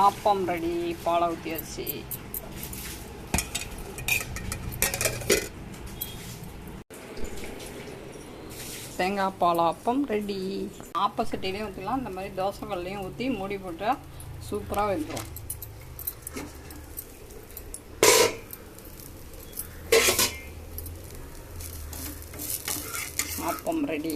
Appam ready. பாலை ஊற்றியாச்சு. தேங்காய் பால் ஆப்பம் ரெடி. ஆப்பசட்டிலையும் ஊற்றலாம், இந்த மாதிரி தோசைக்கல்லையும் ஊற்றி மூடி போட்டால் சூப்பராக வெந்துடும். ஆப்பம் ரெடி.